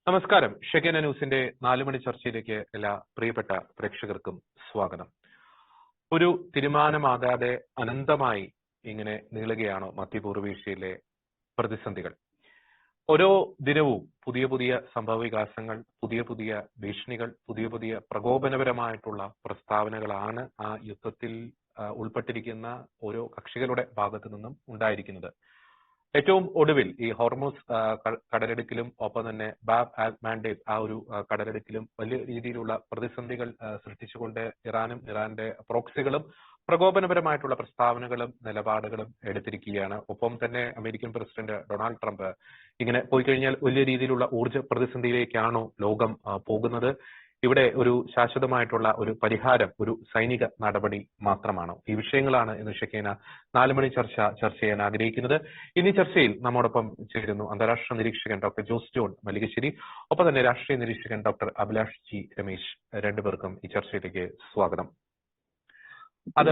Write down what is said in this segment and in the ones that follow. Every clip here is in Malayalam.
നമസ്കാരം. ഷെക്കേന ന്യൂസിന്റെ 4 മണി ചർച്ചയിലേക്ക് എല്ലാ പ്രിയപ്പെട്ട പ്രേക്ഷകർക്കും സ്വാഗതം. ഒരു തീരുമാനമാകാതെ അനന്തമായി ഇങ്ങനെ നീളുകയാണോ മധ്യപൂർവേഷ്യയിലെ പ്രതിസന്ധികൾ? ഓരോ ദിനവും പുതിയ പുതിയ സംഭവവികാസങ്ങൾ, പുതിയ പുതിയ ഭീഷണികൾ, പുതിയ പ്രകോപനപരമായിട്ടുള്ള പ്രസ്താവനകളാണ് ആ യുദ്ധത്തിൽ ഉൾപ്പെട്ടിരിക്കുന്ന ഓരോ കക്ഷികളുടെ ഭാഗത്തു നിന്നും ഉണ്ടായിരിക്കുന്നത്. ഏറ്റവും ഒടുവിൽ ഈ ഹോർമൂസ് കടലിടുക്കിലും ഒപ്പം തന്നെ ബാബ് ആൽ മാൻഡേബ് ആ ഒരു കടലിടുക്കിലും വലിയ രീതിയിലുള്ള പ്രതിസന്ധികൾ സൃഷ്ടിച്ചുകൊണ്ട് ഇറാനും ഇറാന്റെ പ്രോക്സികളും പ്രകോപനപരമായിട്ടുള്ള പ്രസ്താവനകളും നിലപാടുകളും എടുത്തിരിക്കുകയാണ്. ഒപ്പം തന്നെ അമേരിക്കൻ പ്രസിഡന്റ് ഡൊണാൾഡ് ട്രംപ് ഇങ്ങനെ പോയി കഴിഞ്ഞാൽ വലിയ രീതിയിലുള്ള ഊർജ്ജ പ്രതിസന്ധിയിലേക്കാണോ ലോകം പോകുന്നത്? ഇവിടെ ഒരു ശാശ്വതമായിട്ടുള്ള ഒരു പരിഹാരം ഒരു സൈനിക നടപടി മാത്രമാണോ? ഈ വിഷയങ്ങളാണ് ഇന്ന് ഷെക്കേന 4 മണി ചർച്ച ചെയ്യാൻ ആഗ്രഹിക്കുന്നത്. ഇന്ന് ഈ ചർച്ചയിൽ നമ്മോടൊപ്പം ചേരുന്നു അന്താരാഷ്ട്ര നിരീക്ഷകൻ ഡോക്ടർ ജോസ് ജോൺ മല്ലികശ്ശേരി, ഒപ്പം തന്നെ രാഷ്ട്രീയ നിരീക്ഷകൻ ഡോക്ടർ അഭിലാഷ് ജി രമേശ്. രണ്ടുപേർക്കും ഈ ചർച്ചയിലേക്ക് സ്വാഗതം. അത്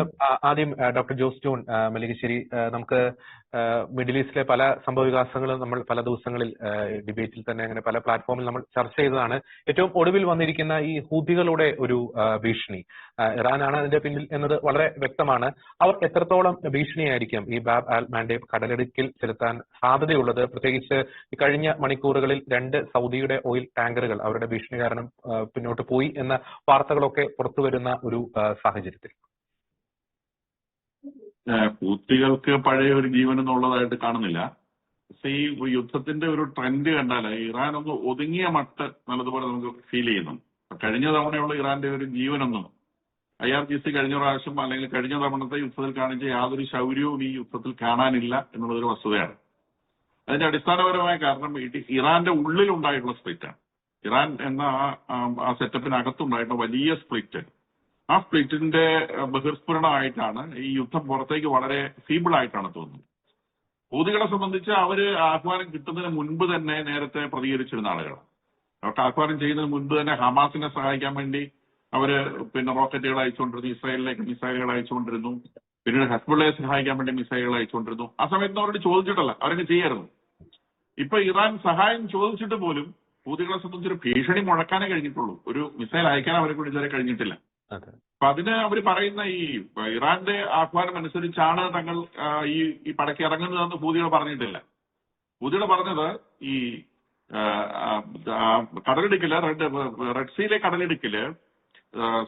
ആദ്യം ഡോക്ടർ ജോസ് ജോൺ മല്ലികശ്ശേരി, നമുക്ക് മിഡിൽ ഈസ്റ്റിലെ പല സംഭവവികാസങ്ങളും നമ്മൾ പല ദിവസങ്ങളിൽ ഡിബേറ്റിൽ തന്നെ അങ്ങനെ പല പ്ലാറ്റ്ഫോമിൽ നമ്മൾ ചർച്ച ചെയ്തതാണ്. ഏറ്റവും ഒടുവിൽ വന്നിരിക്കുന്ന ഈ ഹൂതികളുടെ ഒരു ഭീഷണി, ഇറാനാണ് അതിന്റെ പിന്നിൽ എന്നത് വളരെ വ്യക്തമാണ്. അവർ എത്രത്തോളം ഭീഷണിയായിരിക്കും ഈ ബാബ് ആൽ മാൻഡേബ് കടലിടുക്കിൽ ചെലുത്താൻ സാധ്യതയുള്ളത്? പ്രത്യേകിച്ച് കഴിഞ്ഞ മണിക്കൂറുകളിൽ 2 സൗദിയുടെ ഓയിൽ ടാങ്കറുകൾ അവരുടെ ഭീഷണി കാരണം പിന്നോട്ട് പോയി എന്ന വാർത്തകളൊക്കെ പുറത്തുവരുന്ന ഒരു സാഹചര്യത്തിൽ ഹൂത്തികൾക്ക് പഴയ ഒരു ജീവൻ എന്നുള്ളതായിട്ട് കാണുന്നില്ല. പക്ഷേ ഈ യുദ്ധത്തിന്റെ ഒരു ട്രെൻഡ് കണ്ടാൽ ഇറാൻ ഒന്ന് ഒതുങ്ങിയ മട്ട് നല്ലതുപോലെ നമുക്ക് ഫീൽ ചെയ്യുന്നു. കഴിഞ്ഞ തവണയുള്ള ഇറാന്റെ ഒരു ജീവനൊന്നും IRGC കഴിഞ്ഞ പ്രാവശ്യം അല്ലെങ്കിൽ കഴിഞ്ഞ തവണത്തെ യുദ്ധത്തിൽ കാണിച്ച യാതൊരു ശൗര്യവും ഈ യുദ്ധത്തിൽ കാണാനില്ല എന്നുള്ളതൊരു വസ്തുതയാണ്. അതിന്റെ അടിസ്ഥാനപരമായ കാരണം ഇറാന്റെ ഉള്ളിലുണ്ടായിട്ടുള്ള സ്പ്ലിറ്റാണ്. ഇറാൻ എന്ന ആ സെറ്റപ്പിനകത്തുണ്ടായിട്ടുള്ള വലിയ സ്പ്ലിറ്റ്, ആ സ്പ്ലിറ്റിന്റെ ബഹിർസ്ഫുരണമായിട്ടാണ് ഈ യുദ്ധം പുറത്തേക്ക് വളരെ ഫീബിൾ ആയിട്ടാണ് തോന്നുന്നത്. ഹൂതികളെ സംബന്ധിച്ച് അവര് ആഹ്വാനം കിട്ടുന്നതിന് മുൻപ് തന്നെ നേരത്തെ പ്രതികരിച്ചിരുന്ന ആളുകളാണ്. അവർക്ക് ആഹ്വാനം ചെയ്യുന്നതിന് മുൻപ് തന്നെ ഹമാസിനെ സഹായിക്കാൻ വേണ്ടി അവര് റോക്കറ്റുകൾ അയച്ചുകൊണ്ടിരുന്നു, ഇസ്രായേലിലേക്ക് മിസൈലുകൾ അയച്ചുകൊണ്ടിരുന്നു, പിന്നീട് ഹെസ്ബുള്ളയെ സഹായിക്കാൻ വേണ്ടി മിസൈലുകൾ അയച്ചുകൊണ്ടിരുന്നു. ആ സമയത്ത് അവരോട് ചോദിച്ചിട്ടല്ല, അവരൊക്കെ ചെയ്യായിരുന്നു. ഇപ്പൊ ഇറാൻ സഹായം ചോദിച്ചിട്ട് പോലും ഹൂതികളെ സംബന്ധിച്ചൊരു ഭീഷണി മുഴക്കാനേ കഴിഞ്ഞിട്ടുള്ളൂ. ഒരു മിസൈൽ അയക്കാൻ അവരെ കൊണ്ട് ഇതുവരെ കഴിഞ്ഞിട്ടില്ല. അപ്പൊ അതിന് അവർ പറയുന്ന ഈ ഇറാന്റെ ആഹ്വാനം അനുസരിച്ചാണ് തങ്ങൾ ഈ പടയ്ക്ക് ഇറങ്ങുന്നതെന്ന് ഹൂതികൾ പറഞ്ഞിട്ടില്ല. ഹൂതികൾ പറഞ്ഞത് ഈ കടലിടുക്കില് റെഡ് സീയിലെ കടലിടുക്കില്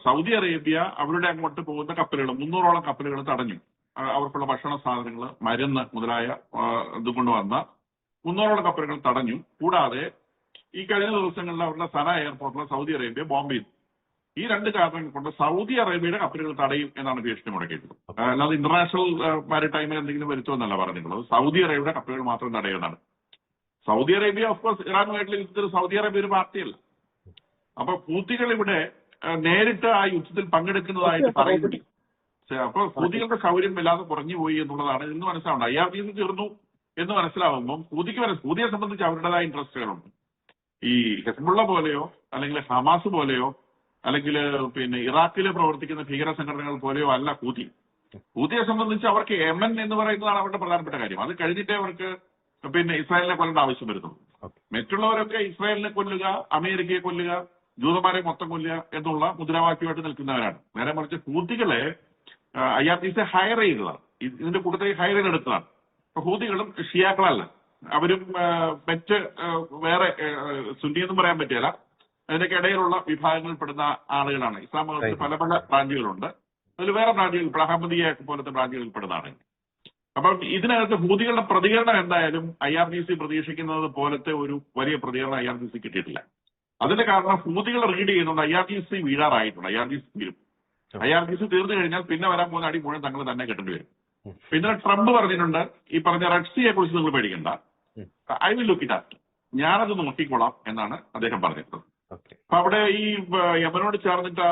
സൗദി അറേബ്യ അവരുടെ അങ്ങോട്ട് പോകുന്ന കപ്പലുകൾ 300ഓളം കപ്പലുകൾ തടഞ്ഞു. അവർക്കുള്ള ഭക്ഷണ സാധനങ്ങൾ, മരുന്ന് മുതലായ ഇതുകൊണ്ടുവന്ന 300ഓളം കപ്പലുകൾ തടഞ്ഞു. കൂടാതെ ഈ കഴിഞ്ഞ ദിവസങ്ങളിൽ അവരുടെ സന എയർപോർട്ടിൽ സൗദി അറേബ്യ ബോംബ് ചെയ്തു. ഈ 2 കാരണങ്ങൾ കൊണ്ട് സൗദി അറേബ്യയുടെ കപ്പലുകൾ തടയും എന്നാണ് ഭീഷണി മുടക്കിയിട്ടുള്ളത്. അല്ലാതെ ഇന്റർനാഷണൽ മാരിടൈമിൽ എന്തെങ്കിലും വരുത്തുമെന്നല്ല പറഞ്ഞിട്ടുള്ളത്. സൗദി അറേബ്യയുടെ കപ്പലുകൾ മാത്രം തടയുന്നതാണ്. സൗദി അറേബ്യ ഓഫ്കോഴ്സ് ഇറാനുമായിട്ടുള്ള യുദ്ധത്തിൽ സൗദി അറേബ്യ ഒരു പാർട്ടിയല്ല. അപ്പൊ ഹൂതികൾ ഇവിടെ നേരിട്ട് ആ യുദ്ധത്തിൽ പങ്കെടുക്കുന്നതായിട്ട് പറയുന്നു. അപ്പൊ ഹൂതികളുടെ ശൗര്യം ഇല്ലാതെ കുറഞ്ഞു പോയി എന്നുള്ളതാണ് ഇന്ന് മനസ്സിലാവുന്നത്. IRGC തീർന്നു എന്ന് മനസ്സിലാവുമ്പം ഹൂതിയെ സംബന്ധിച്ച് അവരുടേതായ ഇൻട്രസ്റ്റുകളുണ്ട്. ഈ ഹെസ്ബുള്ള പോലെയോ അല്ലെങ്കിൽ ഹമാസ് പോലെയോ അല്ലെങ്കിൽ ഇറാഖിൽ പ്രവർത്തിക്കുന്ന ഭീകര സംഘടനകൾ പോലെയോ അല്ല ഹൂതിയെ സംബന്ധിച്ച് അവർക്ക് യമൻ എന്ന് പറയുന്നതാണ് അവരുടെ പ്രധാനപ്പെട്ട കാര്യം. അത് കഴിഞ്ഞിട്ടേ അവർക്ക് ഇസ്രായേലിനെ കൊല്ലേണ്ട ആവശ്യം വരുന്നുള്ളൂ. മറ്റുള്ളവരൊക്കെ ഇസ്രായേലിനെ കൊല്ലുക, അമേരിക്കയെ കൊല്ലുക, ജൂതന്മാരെ മൊത്തം കൊല്ലുക എന്നുള്ള മുദ്രാവാക്യമായിട്ട് നിൽക്കുന്നവരാണ്. നേരെ മറിച്ച് ഹൂതികളെ IRGC ഹയർ ചെയ്തതാണ്. ഇതിന്റെ കൂട്ടത്തിൽ ഹയർ ചെയ്തെടുത്തതാണ്. അപ്പൊ ഹൂതികളും ഷിയാക്കളല്ല, അവരും മറ്റ് വേറെ സുന്നി എന്നും പറയാൻ പറ്റില്ല, അതിനൊക്കെ ഇടയിലുള്ള വിഭാഗങ്ങളിൽപ്പെടുന്ന ആളുകളാണ്. ഇസ്ലാം മതത്തിൽ പല പല ബ്രാഞ്ചുകളുണ്ട്. അതിൽ വേറെ ബ്രാഞ്ചുകൾ അഹമ്മദിയ പോലത്തെ ബ്രാഞ്ചുകളിൽ പെടുന്നതാണ്. അപ്പം ഇതിനകത്ത് ഹൂതികളുടെ പ്രതികരണം എന്തായാലും IRGC പ്രതീക്ഷിക്കുന്നത് പോലത്തെ ഒരു വലിയ പ്രതികരണം IRGC കിട്ടിയിട്ടില്ല. അതിന്റെ കാരണം ഹൂതികൾ റീഡ് ചെയ്യുന്നുണ്ട് IRGC വീഴാറായിട്ടുണ്ട്. IRGC തീർന്നു കഴിഞ്ഞാൽ പിന്നെ വരാൻ പോകുന്ന അടി മുഴുവൻ തങ്ങൾ തന്നെ കെട്ടേണ്ടി വരും. പിന്നെ ട്രംപ് പറഞ്ഞിട്ടുണ്ട്, ഈ പറഞ്ഞ റെഡ് സീയെ കുറിച്ച് നിങ്ങൾ പേടിക്കണ്ട, I will look it at, ഞാനത് നോക്കിക്കോളാം എന്നാണ് അദ്ദേഹം പറഞ്ഞിട്ടുള്ളത്. അപ്പൊ അവിടെ ഈ യമനോട് ചേർന്നിട്ട്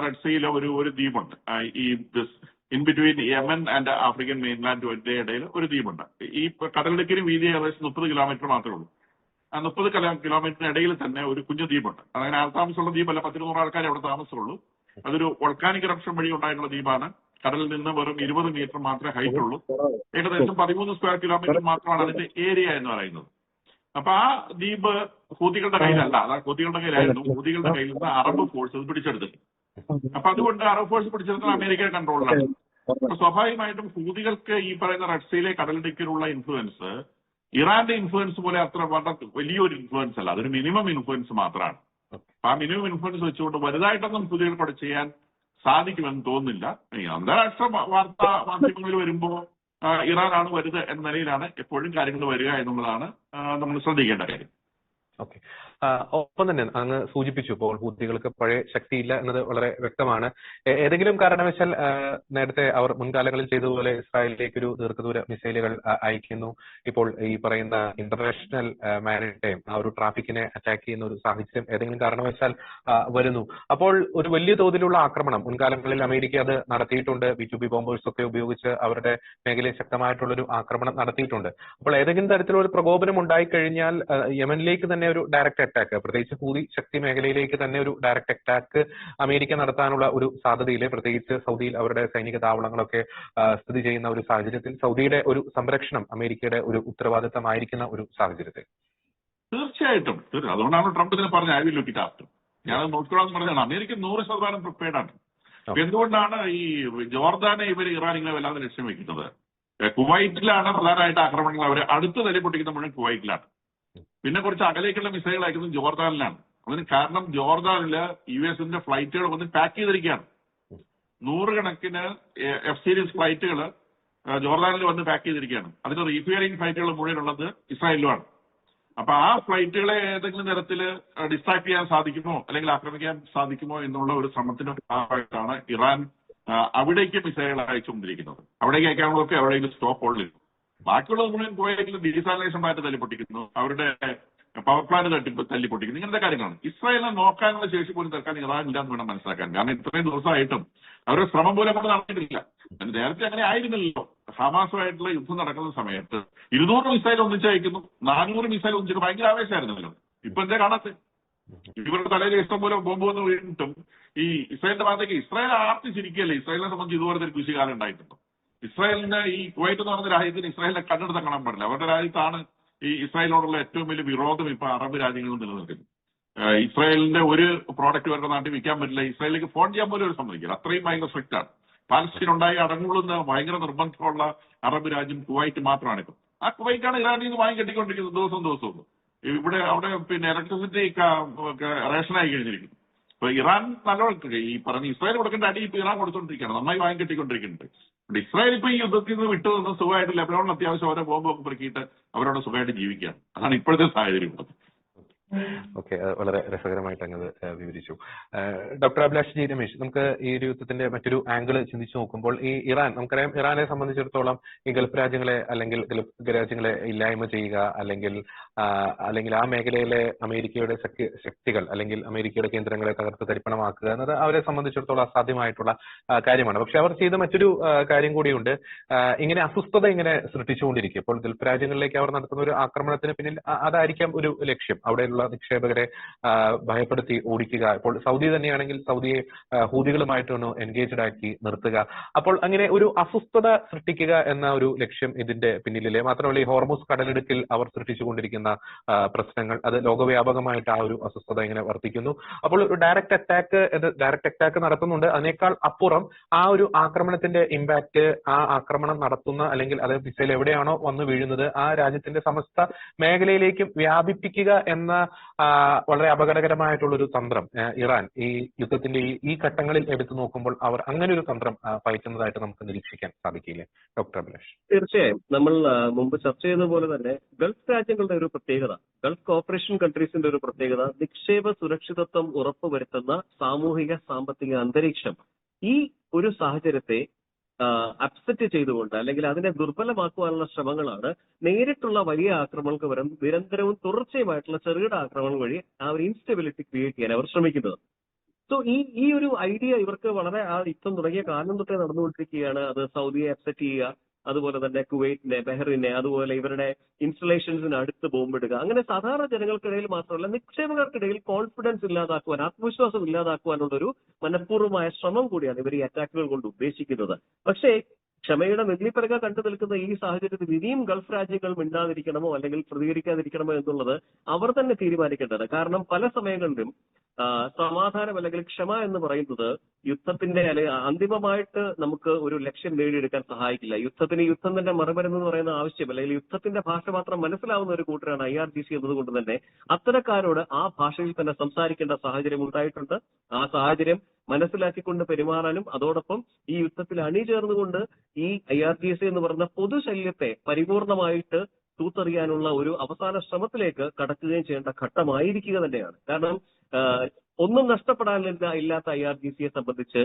റെഡ് സീയിലെ ഒരു ദ്വീപുണ്ട്. ഈ in between Yemen and African mainland ഇടയിൽ ഒരു ദ്വീപുണ്ട്. ഈ കടലിടുക്കിന് വീതി ഏകദേശം 30 കിലോമീറ്റർ മാത്രമേ ഉള്ളൂ. ആ 30 കിലോമീറ്ററിന് ഇടയിൽ തന്നെ ഒരു കുഞ്ഞു ദ്വീപുണ്ട്. അങ്ങനെ ആൾതാമസമുള്ള ദ്വീപല്ല, 10-100 ആൾക്കാരെ അവിടെ താമസമുള്ളൂ. അതൊരു വോൾക്കാനിക് ഇറപ്ഷൻ വഴി ഉണ്ടായിട്ടുള്ള ദ്വീപാണ്. കടലിൽ നിന്ന് വെറും 20 മീറ്റർ മാത്രമേ ഹൈറ്റ് ഉള്ളൂ. ഏകദേശം 13 സ്ക്വയർ കിലോമീറ്റർ മാത്രമാണ് അതിന്റെ ഏരിയ എന്ന് പറയുന്നത്. അപ്പൊ ആ ദ്വീപ് ഹൂതികളുടെ കയ്യിലല്ല, അതാ ഹൂതികളുടെ കയ്യിലായിരുന്നു. ഹൂതികളുടെ കയ്യിൽ നിന്ന് അറബ് ഫോഴ്സ് പിടിച്ചെടുത്തു. അപ്പൊ അതുകൊണ്ട് അറബ് ഫോഴ്സ് പിടിച്ചെടുത്തത് അമേരിക്കയുടെ കൺട്രോളിലാണ്. അപ്പൊ സ്വാഭാവികമായിട്ടും ഹൂതികൾക്ക് ഈ പറയുന്ന റെഡ് സീയിലെ കടലിടുക്കിലുള്ള ഇൻഫ്ലുവൻസ് ഇറാന്റെ ഇൻഫ്ലുവൻസ് പോലെ അത്ര വളരെ വലിയൊരു ഇൻഫ്ലുവൻസ് അല്ല, അതൊരു മിനിമം ഇൻഫ്ലുവൻസ് മാത്രമാണ്. അപ്പൊ ആ മിനിമം ഇൻഫ്ലുവൻസ് വെച്ചുകൊണ്ട് വലുതായിട്ടൊന്നും ഹൂതികൾക്കോട് ചെയ്യാൻ സാധിക്കുമെന്ന് തോന്നുന്നില്ല. ഈ അന്താരാഷ്ട്ര വാർത്താ മാധ്യമങ്ങളിൽ വരുമ്പോൾ ഇറാനാണ് വലുത് എന്ന നിലയിലാണ് എപ്പോഴും കാര്യങ്ങൾ വരിക എന്നുള്ളതാണ് നമ്മൾ ശ്രദ്ധിക്കേണ്ട കാര്യം. ഓക്കെ. ഒപ്പം തന്നെ അങ്ങ് സൂചിപ്പിച്ചു, ഇപ്പോൾ ഹൂതികൾക്ക് പഴയ ശക്തിയില്ല എന്നത് വളരെ വ്യക്തമാണ്. ഏതെങ്കിലും കാരണവശാൽ നേരത്തെ അവർ മുൻകാലങ്ങളിൽ ചെയ്തതുപോലെ ഇസ്രായേലിലേക്ക് ഒരു ദീർഘദൂര മിസൈലുകൾ അയക്കുന്നു, ഇപ്പോൾ ഈ പറയുന്ന ഇന്റർനാഷണൽ മാരിടൈം ആ ഒരു ട്രാഫിക്കിനെ അറ്റാക്ക് ചെയ്യുന്ന ഒരു സാഹചര്യം ഏതെങ്കിലും കാരണവശാൽ വരുന്നു, അപ്പോൾ ഒരു വലിയ തോതിലുള്ള ആക്രമണം മുൻകാലങ്ങളിൽ അമേരിക്ക അത് നടത്തിയിട്ടുണ്ട്. B2B ബോംബേഴ്സ് ഒക്കെ ഉപയോഗിച്ച് അവരുടെ മേഖലയിൽ ശക്തമായിട്ടുള്ളൊരു ആക്രമണം നടത്തിയിട്ടുണ്ട്. അപ്പോൾ ഏതെങ്കിലും തരത്തിലുള്ള ഒരു പ്രകോപനം ഉണ്ടായിക്കഴിഞ്ഞാൽ യമനിലേക്ക് തന്നെ ഒരു ഡയറക്റ്റ് അറ്റാക്ക്, പ്രത്യേകിച്ച് ഹൂതി ശക്തി മേഖലയിലേക്ക് തന്നെ ഒരു ഡയറക്റ്റ് അറ്റാക്ക് അമേരിക്ക നടത്താനുള്ള ഒരു സാധ്യതയിലെ, പ്രത്യേകിച്ച് സൗദിയിൽ അവരുടെ സൈനിക താവളങ്ങളൊക്കെ സ്ഥിതി ചെയ്യുന്ന ഒരു സാഹചര്യത്തിൽ സൗദിയുടെ ഒരു സംരക്ഷണം അമേരിക്കയുടെ ഒരു ഉത്തരവാദിത്തമായിരിക്കുന്ന ഒരു സാഹചര്യത്തിൽ തീർച്ചയായിട്ടും അതുകൊണ്ടാണ് ട്രംപ് ഇതിനെ പറഞ്ഞ I will look it after. ഞാൻ നോക്കിക്കോളാം പറഞ്ഞാണ്. അമേരിക്ക 100% പ്രിപ്പയർഡ് ആണ്. എന്തുകൊണ്ടാണ് ഈ ജോർദാനെ ഇവർ ഇറാൻ ഇങ്ങനെ വല്ലാതെ ലക്ഷ്യം വെക്കുന്നത്? കുവൈറ്റിലാണ് പ്രധാനമായിട്ട് ആക്രമണങ്ങൾ. അവർ അടുത്ത് തല്ലിപ്പൊട്ടിക്കുന്ന മുഴുവൻ കുവൈറ്റിലാണ്. പിന്നെ കുറച്ച് അകലേക്കുള്ള മിസൈലുകൾ അയക്കുന്നത് ജോർദാനിലാണ്. അതിന് കാരണം ജോർദാനില് US ഫ്ലൈറ്റുകൾ വന്ന് പാക്ക് ചെയ്തിരിക്കുകയാണ്. 100 കണക്കിന് F സീരീസ് ഫ്ലൈറ്റുകൾ ജോർദാനിൽ വന്ന് പാക്ക് ചെയ്തിരിക്കുകയാണ്. അതിന് റീഫെയറിംഗ് ഫ്ലൈറ്റുകൾ മുഴുവനുള്ളത് ഇസ്രായേലിലുമാണ്. അപ്പൊ ആ ഫ്ലൈറ്റുകളെ ഏതെങ്കിലും തരത്തിൽ ഡിസ്ട്രാക്ട് ചെയ്യാൻ സാധിക്കുമോ അല്ലെങ്കിൽ ആക്രമിക്കാൻ സാധിക്കുമോ എന്നുള്ള ഒരു ശ്രമത്തിന്റെ ഭാഗമായിട്ടാണ് ഇറാൻ അവിടേക്ക് മിസൈലുകൾ അയച്ചുകൊണ്ടിരിക്കുന്നത്. അവിടേക്ക് അയക്കാനുള്ളതൊക്കെ അവിടേക്ക് സ്റ്റോപ്പ് ഹോൾഡിൽ. ബാക്കിയുള്ളത് മുഴുവൻ കുവൈറ്റിൽ ഡീസാലിനേഷൻ പ്ലാന്റ് തല്ലിപ്പൊട്ടിക്കുന്നു, അവരുടെ പവർ പ്ലാന്റ് തല്ലിപ്പൊട്ടിക്കുന്നു. ഇങ്ങനത്തെ കാര്യങ്ങളാണ്. ഇസ്രായേലിനെ നോക്കാനുള്ള ശേഷി പോലും തൽക്കാലം ഇറാൻ ഇല്ലാന്ന് വേണം മനസ്സിലാക്കാൻ. കാരണം ഇത്രയും ദിവസമായിട്ടും അവരുടെ ശ്രമം പോലും നമുക്ക് നടന്നിട്ടില്ല. നേരത്തെ അങ്ങനെ ആയിരുന്നില്ലല്ലോ. ഹമാസുമായിട്ടുള്ള യുദ്ധം നടക്കുന്ന സമയത്ത് 200 മിസൈൽ ഒന്നിച്ചയക്കുന്നു, 400 മിസൈൽ ഒന്നിച്ചിട്ട് ഭയങ്കര ആവേശമായിരുന്നല്ലോ. ഇപ്പൊ എന്താ കാണാത്തെ? ഇവരുടെ തലയിൽ ഇഷ്ടം പോലെ ബോംബ് വന്ന് വീണിട്ടും ഈ ഇസ്രായേലിന്റെ ഭാഗത്തേക്ക് ഇസ്രായേൽ ആർത്തിച്ചിരിക്കുകയല്ലേ. ഇസ്രായേലിനെ സംബന്ധിച്ച് ഇതുപോലത്തെ ഒരു കൃഷികാലം ഉണ്ടായിട്ടുണ്ടോ? ഇസ്രായേലിന്റെ ഈ കുവൈറ്റ് എന്ന് പറയുന്ന രാജ്യത്തിന് ഇസ്രായേലിനെ കണ്ണെടുത്ത് കാണാൻ പാടില്ല. അവരുടെ രാജ്യത്താണ് ഈ ഇസ്രായേലിനോടുള്ള ഏറ്റവും വലിയ വിരോധം ഇപ്പൊ അറബ് രാജ്യങ്ങളിൽ നിലനിൽക്കുന്നത്. ഇസ്രായേലിന്റെ ഒരു പ്രോഡക്റ്റ് ഇവരുടെ നാട്ടിൽ വിൽക്കാൻ പറ്റില്ല, ഇസ്രായേലിലേക്ക് ഫോൺ ചെയ്യാൻ പോലും ഒരു സമ്മതിക്കില്ല. അത്രയും ഭയങ്കര സ്ട്രിക്റ്റ് ആണ്. പാലസ്തീൻ ഉണ്ടായി അടങ്ങുള്ളുന്ന ഭയങ്കര നിർബന്ധമുള്ള അറബ് രാജ്യം കുവൈറ്റ് മാത്രമാണ് ഇപ്പം. ആ കുവൈറ്റാണ് ഇറാനിൽ നിന്ന് വാങ്ങി കെട്ടിക്കൊണ്ടിരിക്കുന്നത് ദിവസവും. ഇവിടെ അവിടെ പിന്നെ ഇലക്ട്രിസിറ്റി റേഷനായി കഴിഞ്ഞിരിക്കുന്നു. ഇപ്പൊ ഇറാൻ നല്ലോണം ഈ പറഞ്ഞ ഇസ്രായേൽ കൊടുക്കേണ്ട അടി ഇപ്പൊ ഇറാൻ കൊടുത്തോണ്ടിരിക്കുകയാണ്, നന്നായി വാങ്ങി കെട്ടിക്കൊണ്ടിരിക്കുന്നുണ്ട്. ഇസ്രായേൽ ഇപ്പൊ ഈ യുദ്ധത്തിൽ നിന്ന് വിട്ടു നിന്ന് സുഖമായിട്ട് ലെബനോണിൽ അത്യാവശ്യം ഓരോ ബോംബൊക്കെ പെറുക്കിയിട്ട് അവരോട് സുഖമായിട്ട് ജീവിക്കുകയാണ്. അതാണ് ഇപ്പോഴത്തെ സാഹചര്യം. ഓക്കെ, വളരെ രസകരമായിട്ട് അങ്ങ് വിവരിച്ചു. ഡോക്ടർ അഭിലാഷ് ജി രമേശ്, നമുക്ക് ഈ ഒരു യുദ്ധത്തിന്റെ മറ്റൊരു ആംഗിൾ ചിന്തിച്ചു നോക്കുമ്പോൾ ഈ ഇറാൻ, നമുക്കറിയാം ഇറാനെ സംബന്ധിച്ചിടത്തോളം ഈ ഗൾഫ് രാജ്യങ്ങളെ ഗൾഫ് രാജ്യങ്ങളെ ഇല്ലായ്മ ചെയ്യുക അല്ലെങ്കിൽ ആ മേഖലയിലെ അമേരിക്കയുടെ ശക്തികൾ അല്ലെങ്കിൽ അമേരിക്കയുടെ കേന്ദ്രങ്ങളെ തകർത്ത് തരിപ്പണമാക്കുക എന്നത് അവരെ സംബന്ധിച്ചിടത്തോളം അസാധ്യമായിട്ടുള്ള കാര്യമാണ്. പക്ഷെ അവർ ചെയ്ത മറ്റൊരു കാര്യം കൂടിയുണ്ട്. ഇങ്ങനെ അസ്വസ്ഥത ഇങ്ങനെ സൃഷ്ടിച്ചുകൊണ്ടിരിക്കും. ഇപ്പോൾ ഗൾഫ് രാജ്യങ്ങളിലേക്ക് അവർ നടത്തുന്ന ഒരു ആക്രമണത്തിന് പിന്നിൽ അതായിരിക്കാം ഒരു ലക്ഷ്യം, അവിടെയുള്ള നിക്ഷേപകരെ ഭയപ്പെടുത്തി ഓടിക്കുക. ഇപ്പോൾ സൗദി തന്നെയാണെങ്കിൽ സൗദിയെ ഹൂതികളുമായിട്ടൊന്ന് എൻഗേജ്ഡ് ആക്കി നിർത്തുക. അപ്പോൾ അങ്ങനെ ഒരു അസ്വസ്ഥത സൃഷ്ടിക്കുക എന്ന ഒരു ലക്ഷ്യം ഇതിന്റെ പിന്നിലെ. മാത്രമല്ല ഈ ഹോർമുസ് കടലിടുക്കിൽ അവർ സൃഷ്ടിച്ചുകൊണ്ടിരിക്കുന്ന പ്രശ്നങ്ങൾ, അത് ലോകവ്യാപകമായിട്ട് ആ ഒരു അസ്വസ്ഥത ഇങ്ങനെ വർദ്ധിക്കുന്നു. അപ്പോൾ ഒരു ഡയറക്റ്റ് അറ്റാക്ക് നടത്തുന്നുണ്ട്. അതിനേക്കാൾ അപ്പുറം ആ ഒരു ആക്രമണത്തിന്റെ ഇമ്പാക്ട്, ആ ആക്രമണം നടത്തുന്ന അല്ലെങ്കിൽ അത് മിസൈൽ എവിടെയാണോ വന്നു വീഴുന്നത് ആ രാജ്യത്തിന്റെ സമസ്ത മേഖലയിലേക്കും വ്യാപിപ്പിക്കുക എന്ന വളരെ അപകടകരമായിട്ടുള്ള ഒരു തന്ത്രം ഇറാൻ ഈ യുദ്ധത്തിന്റെ ഈ ഘട്ടങ്ങളിൽ എടുത്തു നോക്കുമ്പോൾ അവർ അങ്ങനെ ഒരു തന്ത്രം പയറ്റുന്നതായിട്ട് നമുക്ക് നിരീക്ഷിക്കാൻ സാധിക്കില്ലേ ഡോക്ടർ അഭിലാഷ്? തീർച്ചയായും. നമ്മൾ മുമ്പ് ചർച്ച ചെയ്ത പോലെ തന്നെ ഗൾഫ് രാജ്യങ്ങളുടെ ഒരു പ്രത്യേകത, ഗൾഫ് കോർപ്പറേഷൻ കൺട്രീസിന്റെ ഒരു പ്രത്യേകത, നിക്ഷേപ സുരക്ഷിതത്വം ഉറപ്പുവരുത്തുന്ന സാമൂഹിക സാമ്പത്തിക അന്തരീക്ഷം ഈ ഒരു സാഹചര്യത്തെ അപ്സെറ്റ് ചെയ്തുകൊണ്ട് അല്ലെങ്കിൽ അതിനെ ദുർബലമാക്കുവാനുള്ള ശ്രമങ്ങളാണ് നേരിട്ടുള്ള വലിയ ആക്രമണങ്ങൾക്ക് പകരം നിരന്തരവും തുടർച്ചയുമായിട്ടുള്ള ചെറുകിട ആക്രമണങ്ങൾ വഴി ആ ഒരു ഇൻസ്റ്റെബിലിറ്റി ക്രിയേറ്റ് ചെയ്യാൻ അവർ ശ്രമിക്കുന്നത്. സോ ഈ ഒരു ഐഡിയ ഇവർക്ക് വളരെ ആ യുദ്ധം തുടങ്ങിയ കാലം തൊട്ടേ നടന്നുകൊണ്ടിരിക്കുകയാണ്. അത് സൗദിയെ അപ്സെറ്റ് ചെയ്യുക, അതുപോലെ തന്നെ കുവൈറ്റിനെ, ബഹ്റിനെ, അതുപോലെ ഇവരുടെ ഇൻസ്റ്റലേഷൻസിന് അടുത്ത് ബോംബിടുക. അങ്ങനെ സാധാരണ ജനങ്ങൾക്കിടയിൽ മാത്രമല്ല നിക്ഷേപകർക്കിടയിൽ കോൺഫിഡൻസ് ഇല്ലാതാക്കുവാൻ, ആത്മവിശ്വാസം ഇല്ലാതാക്കുവാനുള്ള ഒരു മനഃപൂർവ്വമായ ശ്രമം കൂടിയാണ് ഇവർ ഈ അറ്റാക്കുകൾ കൊണ്ട് ഉദ്ദേശിക്കുന്നത്. പക്ഷേ ക്ഷമയുടെ നെല്ലിപ്പലക കണ്ടു നിൽക്കുന്ന ഈ സാഹചര്യത്തിൽ ഇനിയും ഗൾഫ് രാജ്യങ്ങൾ മിണ്ടാതിരിക്കണമോ അല്ലെങ്കിൽ പ്രതികരിക്കാതിരിക്കണമോ എന്നുള്ളത് അവർ തന്നെ തീരുമാനിക്കേണ്ടത്. കാരണം പല സമയങ്ങളിലും സമാധാനം അല്ലെങ്കിൽ ക്ഷമ എന്ന് പറയുന്നത് യുദ്ധത്തിന്റെ അല്ലെങ്കിൽ അന്തിമമായിട്ട് നമുക്ക് ഒരു ലക്ഷ്യം നേടിയെടുക്കാൻ സഹായിക്കില്ല. യുദ്ധം തന്നെ മറുമരുന്ന് എന്ന് പറയുന്ന ആവശ്യം അല്ലെങ്കിൽ യുദ്ധത്തിന്റെ ഭാഷ മാത്രം മനസ്സിലാവുന്ന ഒരു കൂട്ടരാണ് IRGC എന്നതുകൊണ്ട് തന്നെ അത്തരക്കാരോട് ആ ഭാഷയിൽ തന്നെ സംസാരിക്കേണ്ട സാഹചര്യം ഉണ്ടായിട്ടുണ്ട്. ആ സാഹചര്യം മനസ്സിലാക്കിക്കൊണ്ട് പെരുമാറാനും അതോടൊപ്പം ഈ യുദ്ധത്തിൽ അണിചേർന്നുകൊണ്ട് ഈ IRGC എന്ന് പറയുന്ന പൊതുശല്യത്തെ പരിപൂർണമായിട്ട് തൂത്തെറിയാനുള്ള ഒരു അവസാന ശ്രമത്തിലേക്ക് കടക്കുകയും ചെയ്യേണ്ട ഘട്ടമായിരിക്കുക തന്നെയാണ്. കാരണം ഒന്നും നഷ്ടപ്പെടാനില്ലാത്ത IRGCയെ സംബന്ധിച്ച്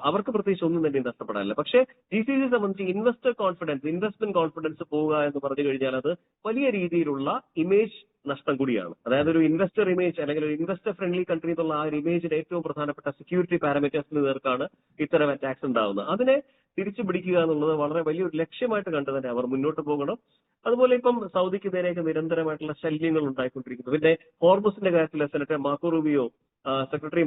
അവർക്ക് പ്രത്യേകിച്ച് ഒന്നും തന്നെ നഷ്ടപ്പെടാനില്ല. പക്ഷേ GCC സംബന്ധിച്ച് ഇൻവെസ്റ്റ്മെന്റ് കോൺഫിഡൻസ് പോവുക എന്ന് പറഞ്ഞു കഴിഞ്ഞാൽ അത് വലിയ രീതിയിലുള്ള ഇമേജ് നഷ്ടം കൂടിയാണ്. അതായത് ഒരു ഇൻവെസ്റ്റർ ഇമേജ് അല്ലെങ്കിൽ ഒരു ഇൻവെസ്റ്റർ ഫ്രണ്ട്ലി കൺട്രി എന്നുള്ള ആ ഒരു ഇമേജിന്റെ ഏറ്റവും പ്രധാനപ്പെട്ട സെക്യൂരിറ്റി പാരാമീറ്റേഴ്സിന് നേർക്കാണ് ഇത്തരം അറ്റാക്സ് ഉണ്ടാവുന്നത്. അതിനെ തിരിച്ചു പിടിക്കുക എന്നുള്ളത് വളരെ വലിയൊരു ലക്ഷ്യമായിട്ട് കണ്ടു തന്നെ അവർ മുന്നോട്ട് പോകണം. അതുപോലെ ഇപ്പം സൗദിക്ക് നേരെയൊക്കെ നിരന്തരമായിട്ടുള്ള ശല്യങ്ങൾ ഉണ്ടായിക്കൊണ്ടിരിക്കുന്നു. പിന്നെ ഹോർമുസിന്റെ കാര്യത്തിൽ സെക്രട്ടറി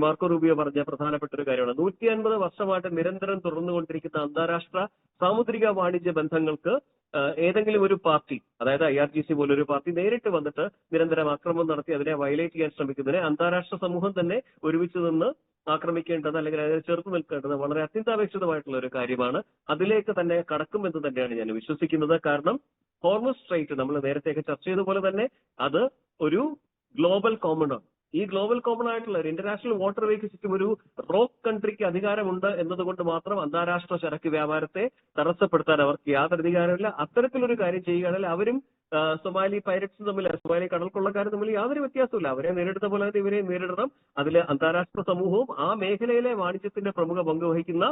മാർക്കോ റൂബിയോ പറഞ്ഞ പ്രധാനപ്പെട്ട ഒരു കാര്യമാണ് 150 വർഷമായിട്ട് നിരന്തരം തുടർന്നുകൊണ്ടിരിക്കുന്ന അന്താരാഷ്ട്ര സാമുദ്രിക വാണിജ്യ ബന്ധങ്ങൾക്ക് ഏതെങ്കിലും ഒരു പാർട്ടി, അതായത് IRGC പോലൊരു പാർട്ടി നേരിട്ട് വന്നിട്ട് നിരന്തരം ആക്രമണം നടത്തി അതിനെ വയലേറ്റ് ചെയ്യാൻ ശ്രമിക്കുന്നതിനെ അന്താരാഷ്ട്ര സമൂഹം തന്നെ ഒരുമിച്ച് നിന്ന് ആക്രമിക്കേണ്ടത് അല്ലെങ്കിൽ അതിനെ ചെറുത്തു നിൽക്കേണ്ടത് വളരെ അത്യന്താപേക്ഷിതമായിട്ടുള്ള ഒരു കാര്യമാണ്. അതിലേക്ക് തന്നെ കടക്കുമെന്ന് തന്നെയാണ് ഞാൻ വിശ്വസിക്കുന്നത്. കാരണം ഹോർമുസ് സ്ട്രെയിറ്റ് നമ്മൾ നേരത്തെയൊക്കെ ചർച്ച ചെയ്തതുപോലെ തന്നെ അത് ഒരു ഗ്ലോബൽ കോമൺ ആണ്. ഈ ഗ്ലോബൽ കോമൺ ആയിട്ടുള്ള ഒരു ഇന്റർനാഷണൽ വാട്ടർ വേക്ക് ചുറ്റും ഒരു റോക്ക് കൺട്രിക്ക് അധികാരമുണ്ട് എന്നതുകൊണ്ട് മാത്രം അന്താരാഷ്ട്ര ചരക്ക് വ്യാപാരത്തെ തടസ്സപ്പെടുത്താൻ അവർക്ക് യാതൊരു അധികാരമില്ല. അത്തരത്തിലൊരു കാര്യം ചെയ്യുകയാണെങ്കിൽ അവരും സൊമാലി പൈരറ്റ്സും തമ്മിൽ, സൊമാലി കടൽക്കൊള്ളക്കാരും തമ്മിൽ യാതൊരു വ്യത്യാസമില്ല. അവരെ നേരിടുന്ന പോലെ തന്നെ ഇവരെ നേരിടണം. അതിൽ അന്താരാഷ്ട്ര സമൂഹവും ആ മേഖലയിലെ വാണിജ്യത്തിന്റെ പ്രമുഖ പങ്ക് വഹിക്കുന്ന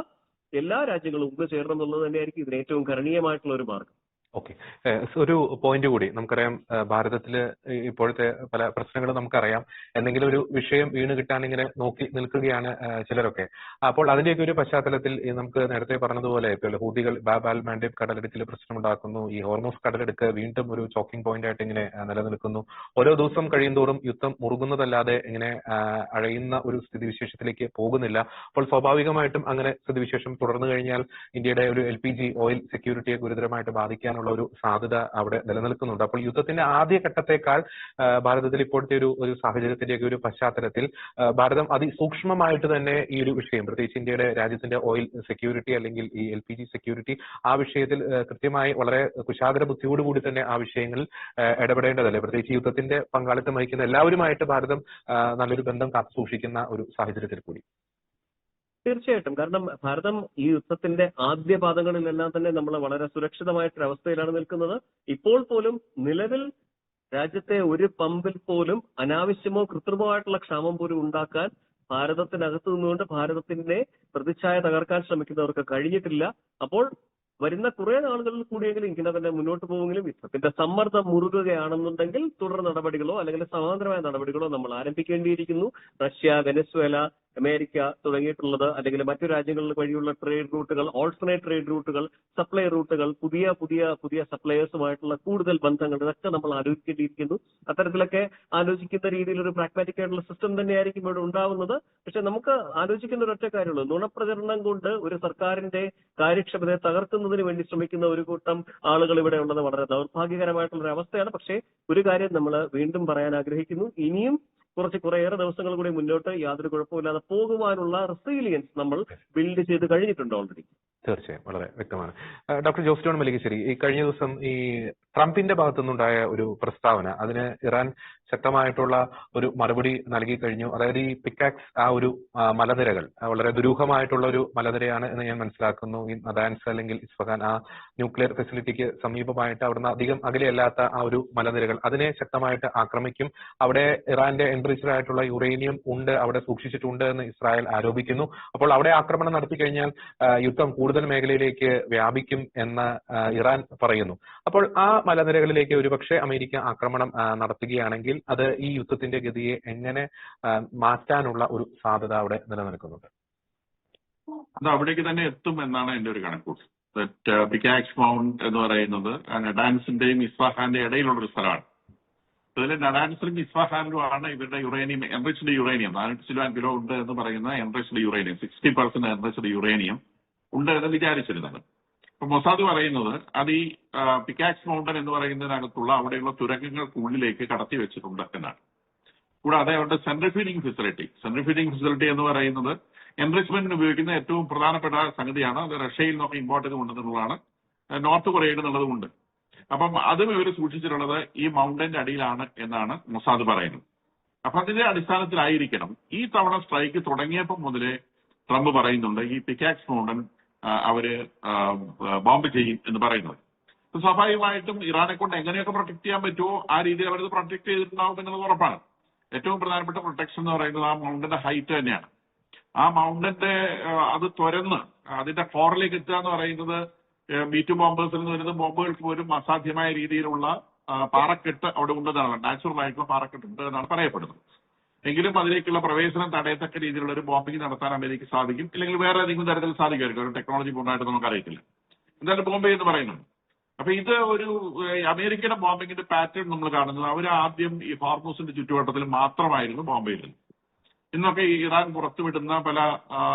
എല്ലാ രാജ്യങ്ങളും ഒന്ന് ചേരണം എന്നുള്ളത് തന്നെയായിരിക്കും ഇതിന് ഏറ്റവും കരണീയമായിട്ടുള്ള ഒരു മാർഗം. ഓക്കെ, ഒരു പോയിന്റ് കൂടി. നമുക്കറിയാം ഭാരതത്തില് ഇപ്പോഴത്തെ പല പ്രശ്നങ്ങളും നമുക്കറിയാം. എന്തെങ്കിലും ഒരു വിഷയം വീണ് കിട്ടാൻ ഇങ്ങനെ നോക്കി നിൽക്കുകയാണ് ചിലരൊക്കെ. അപ്പോൾ അതിന്റെയൊക്കെ ഒരു പശ്ചാത്തലത്തിൽ നമുക്ക് നേരത്തെ പറഞ്ഞതുപോലെ ഹൂതികൾ ബാബ് അൽ മാൻഡേബ് കടലെടുക്കിൽ പ്രശ്നമുണ്ടാക്കുന്നു. ഈ ഹോർമോസ് കടലെടുക്ക് വീണ്ടും ഒരു ചോക്കിംഗ് പോയിന്റ് ആയിട്ട് ഇങ്ങനെ നിലനിൽക്കുന്നു. ഓരോ ദിവസം കഴിയുന്തോറും യുദ്ധം മുറുകുന്നതല്ലാതെ ഇങ്ങനെ അഴയുന്ന ഒരു സ്ഥിതിവിശേഷത്തിലേക്ക് പോകുന്നില്ല. അപ്പോൾ സ്വാഭാവികമായിട്ടും അങ്ങനെ സ്ഥിതിവിശേഷം തുടർന്നു കഴിഞ്ഞാൽ ഇന്ത്യയുടെ ഒരു LPG ഓയിൽ സെക്യൂരിറ്റിയെ ഗുരുതരമായിട്ട് ബാധിക്കാനുള്ള ഒരു സാധ്യത അവിടെ നിലനിൽക്കുന്നുണ്ട്. അപ്പോൾ യുദ്ധത്തിന്റെ ആദ്യ ഘട്ടത്തെക്കാൾ ഭാരതത്തിൽ ഇപ്പോഴത്തെ ഒരു സാഹചര്യത്തിന്റെയൊക്കെ ഒരു പശ്ചാത്തലത്തിൽ ഭാരതം അതിസൂക്ഷ്മമായിട്ട് തന്നെ ഈ ഒരു വിഷയം, പ്രത്യേകിച്ച് ഇന്ത്യയുടെ രാജ്യത്തിന്റെ ഓയിൽ സെക്യൂരിറ്റി അല്ലെങ്കിൽ ഈ LPG സെക്യൂരിറ്റി, ആ വിഷയത്തിൽ കൃത്യമായി വളരെ കുശാഗ്ര ബുദ്ധിയോടുകൂടി തന്നെ ആ വിഷയങ്ങളിൽ ഇടപെടേണ്ടതല്ലേ? പ്രത്യേകിച്ച് യുദ്ധത്തിന്റെ പങ്കാളിത്തം വഹിക്കുന്ന എല്ലാവരുമായിട്ട് ഭാരതം നല്ലൊരു ബന്ധം കാത്തു സൂക്ഷിക്കുന്ന ഒരു സാഹചര്യത്തിൽ കൂടി. തീർച്ചയായിട്ടും. കാരണം ഭാരതം ഈ യുദ്ധത്തിന്റെ ആദ്യ പാദങ്ങളിലെല്ലാം തന്നെ നമ്മൾ വളരെ സുരക്ഷിതമായിട്ടൊരവസ്ഥയിലാണ് നിൽക്കുന്നത്. ഇപ്പോൾ പോലും നിലവിൽ രാജ്യത്തെ ഒരു പമ്പിൽ പോലും അനാവശ്യമോ കൃത്രിമമായിട്ടുള്ള ക്ഷാമം പോലും ഉണ്ടാക്കാൻ ഭാരതത്തിനകത്ത് നിന്നുകൊണ്ട് ഭാരതത്തിന്റെ പ്രതിച്ഛായ തകർക്കാൻ ശ്രമിക്കുന്നവർക്ക് കഴിഞ്ഞിട്ടില്ല. അപ്പോൾ വരുന്ന കുറെ നാളുകളിൽ കൂടിയെങ്കിലും ഇങ്ങനെ തന്നെ മുന്നോട്ട് പോകുമെങ്കിലും യുദ്ധത്തിന്റെ സമ്മർദ്ദം മുറുകുകയാണെന്നുണ്ടെങ്കിൽ തുടർ നടപടികളോ അല്ലെങ്കിൽ സമാന്തരമായ നടപടികളോ നമ്മൾ ആരംഭിക്കേണ്ടിയിരിക്കുന്നു. റഷ്യ, വെനസ്വേല, അമേരിക്ക തുടങ്ങിയിട്ടുള്ളത് അല്ലെങ്കിൽ മറ്റു രാജ്യങ്ങളിൽ വഴിയുള്ള ട്രേഡ് റൂട്ടുകൾ, ഓൾട്ടർനേറ്റ് ട്രേഡ് റൂട്ടുകൾ, സപ്ലൈ റൂട്ടുകൾ, പുതിയ സപ്ലയേഴ്സുമായിട്ടുള്ള കൂടുതൽ ബന്ധങ്ങൾ, ഇതൊക്കെ നമ്മൾ ആലോചിക്കേണ്ടിയിരിക്കുന്നു. അത്തരത്തിലൊക്കെ ആലോചിക്കുന്ന രീതിയിൽ ഒരു പ്രാഗ്മാറ്റിക് ആയിട്ടുള്ള സിസ്റ്റം തന്നെയായിരിക്കും ഇവിടെ ഉണ്ടാവുന്നത്. പക്ഷെ നമുക്ക് ആലോചിക്കുന്ന ഒരൊറ്റ കാര്യമുള്ളൂ, നുണപ്രചരണം കൊണ്ട് ഒരു സർക്കാരിന്റെ കാര്യക്ഷമതയെ തകർക്കുന്നതിന് വേണ്ടി ശ്രമിക്കുന്ന ഒരു കൂട്ടം ആളുകൾ ഇവിടെ ഉള്ളത് വളരെ ദൗർഭാഗ്യകരമായിട്ടുള്ള ഒരു അവസ്ഥയാണ്. പക്ഷേ ഒരു കാര്യം നമ്മൾ വീണ്ടും പറയാൻ ആഗ്രഹിക്കുന്നു, ഇനിയും കുറേയേറെ ദിവസങ്ങൾ കൂടി മുന്നോട്ട് യാതൊരു കുഴപ്പമില്ലാതെ പോകുവാനുള്ള റെസിലിയൻസ് നമ്മൾ ബിൽഡ് ചെയ്ത് കഴിഞ്ഞിട്ടുണ്ട് ഓൾറെഡി. തീർച്ചയായും, വളരെ വ്യക്തമാണ്. ഡോക്ടർ ജോസ് ജോൺ മല്ലികശ്ശേരി, ഈ കഴിഞ്ഞ ദിവസം ഈ ട്രംപിന്റെ ഭാഗത്തുനിന്നുണ്ടായ ഒരു പ്രസ്താവന, അതിന് ഇറാൻ ശക്തമായിട്ടുള്ള ഒരു മറുപടി നൽകി കഴിഞ്ഞു. അതായത് ഈ പിക്കാക്സ് ആ ഒരു മലനിരകൾ വളരെ ദുരൂഹമായിട്ടുള്ള ഒരു മലനിരയാണ് എന്ന് ഞാൻ മനസ്സിലാക്കുന്നു. ഈ നദാൻസ് അല്ലെങ്കിൽ ഇസ്ഫഹാൻ, ആ ന്യൂക്ലിയർ ഫെസിലിറ്റിക്ക് സമീപമായിട്ട് അവിടുന്ന് അധികം അകലെയല്ലാത്ത ആ ഒരു മലനിരകൾ, അതിനെ ശക്തമായിട്ട് ആക്രമിക്കും. അവിടെ ഇറാന്റെ എൻറിച്ച്ഡ് ആയിട്ടുള്ള യുറേനിയം ഉണ്ട്, അവിടെ സൂക്ഷിച്ചിട്ടുണ്ട് എന്ന് ഇസ്രായേൽ ആരോപിക്കുന്നു. അപ്പോൾ അവിടെ ആക്രമണം നടത്തി കഴിഞ്ഞാൽ യുദ്ധം കൂടുതൽ മേഖലയിലേക്ക് വ്യാപിക്കും എന്ന് ഇറാൻ പറയുന്നു. അപ്പോൾ ആ മലനിരകളിലേക്ക് ഒരുപക്ഷെ അമേരിക്ക ആക്രമണം നടത്തുകയാണെങ്കിൽ അത് ഈ യുദ്ധത്തിന്റെ ഗതിയെ എങ്ങനെ മാറ്റാനുള്ള ഒരു സാധ്യത അവിടെ നിലനിൽക്കുന്നുണ്ട്? അത് അവിടേക്ക് തന്നെ എത്തും എന്നാണ് എന്റെ ഒരു കണക്കൂട്ട്. പിക്കാക്സ് മൗണ്ട് എന്ന് പറയുന്നത് നഡാൻസിന്റെയും ഇസ്ഫഹാന്റെയും ഇടയിലുള്ള ഒരു സ്ഥലമാണ്. ഇതിൽ നഡാൻസിലും ഇസ്ഫഹാനിലും ആണ് ഇവരുടെ യുറേനിയം, എൻറിച്ച്ഡ് യുറേനിയം 400 കിലോ ഉണ്ട് എന്ന് പറയുന്ന എൻറിച്ച്ഡ് യുറേനിയം, 60% എൻറിച്ച്ഡ് യുറേനിയം ഉണ്ട് എന്ന് വിചാരിച്ചിരുന്നത്. ഇപ്പൊ മൊസാദ് പറയുന്നത് അത് ഈ പിക്കാക്സ് മൗണ്ടൻ എന്ന് പറയുന്നതിനകത്തുള്ള അവിടെയുള്ള തുരങ്കങ്ങൾക്കുള്ളിലേക്ക് കടത്തി വെച്ചിട്ടുണ്ട് എന്നാണ്. കൂടാതെ അവരുടെ സെൻട്രിഫ്യൂജിംഗ് ഫെസിലിറ്റി എന്ന് പറയുന്നത് എൻറിച്ച്മെന്റിന് ഉപയോഗിക്കുന്ന ഏറ്റവും പ്രധാനപ്പെട്ട സംഗതിയാണ്. അത് റഷ്യയിൽ നിന്നൊക്കെ ഇമ്പോർട്ട് ചെയ്ത് കൊണ്ടുവന്നിട്ടുള്ളതാണ്, നോർത്ത് കൊറിയയിൽ നിന്നുള്ളത് ഉണ്ട്. അപ്പം അതും ഇവർ സൂക്ഷിച്ചിട്ടുള്ളത് ഈ മൗണ്ടന്റെ അടിയിലാണ് എന്നാണ് മൊസാദ് പറയുന്നത്. അപ്പൊ അതിന്റെ അടിസ്ഥാനത്തിലായിരിക്കണം ഈ തവണ സ്ട്രൈക്ക് തുടങ്ങിയപ്പോൾ മുതലേ ട്രംപ് പറയുന്നുണ്ട് ഈ പിക്കാക്സ് മൗണ്ടൻ അവര് ബോംബ് ചെയ്യും എന്ന് പറയുന്നത്. സ്വാഭാവികമായിട്ടും ഇറാനെ കൊണ്ട് എങ്ങനെയൊക്കെ പ്രൊട്ടക്ട് ചെയ്യാൻ പറ്റുമോ ആ രീതിയിൽ അവരത് പ്രൊട്ടക്ട് ചെയ്തിട്ടുണ്ടാവും എന്നുള്ളത് ഉറപ്പാണ്. ഏറ്റവും പ്രധാനപ്പെട്ട പ്രൊട്ടക്ഷൻ എന്ന് പറയുന്നത് ആ മൗണ്ടന്റെ ഹൈറ്റ് തന്നെയാണ്. ആ മൗണ്ടന്റെ അത് തുരന്ന് അതിന്റെ കോറിലേക്ക് എത്തുക എന്ന് പറയുന്നത് B2 ബോംബേഴ്സിൽ നിന്ന് വരുന്ന ബോംബുകൾക്ക് പോലും അസാധ്യമായ രീതിയിലുള്ള പാറക്കെട്ട് അവിടെ ഉണ്ടെന്നാണ്, നാച്ചുറൽ ആയിട്ടുള്ള പാറക്കെട്ട് ഉണ്ട് എന്നാണ് പറയപ്പെടുന്നത്. എങ്കിലും അതിലേക്കുള്ള പ്രവേശനം തടയത്തക്ക രീതിയിലുള്ള ഒരു ബോംബിംഗ് നടത്താൻ അമേരിക്കക്ക് സാധിക്കും, ഇല്ലെങ്കിൽ വേറെ ഏതെങ്കിലും തരത്തിൽ സാധിക്കുമായിരിക്കും. ഒരു ടെക്നോളജി പൂർണ്ണമായിട്ട് നമുക്കറിയത്തില്ല. എന്തായാലും ബോംബെ എന്ന് പറയുന്നുണ്ട്. അപ്പൊ ഇത് ഒരു അമേരിക്കയുടെ ബോംബിങ്ങിന്റെ പാറ്റേൺ നമ്മൾ കാണുന്നത് അവർ ആദ്യം ഈ ഹോർമൂസിന്റെ ചുറ്റുവട്ടത്തിൽ മാത്രമായിരുന്നു ബോംബെയിൽ. ഇന്നൊക്കെ ഈ ഇറാൻ പുറത്തുവിടുന്ന പല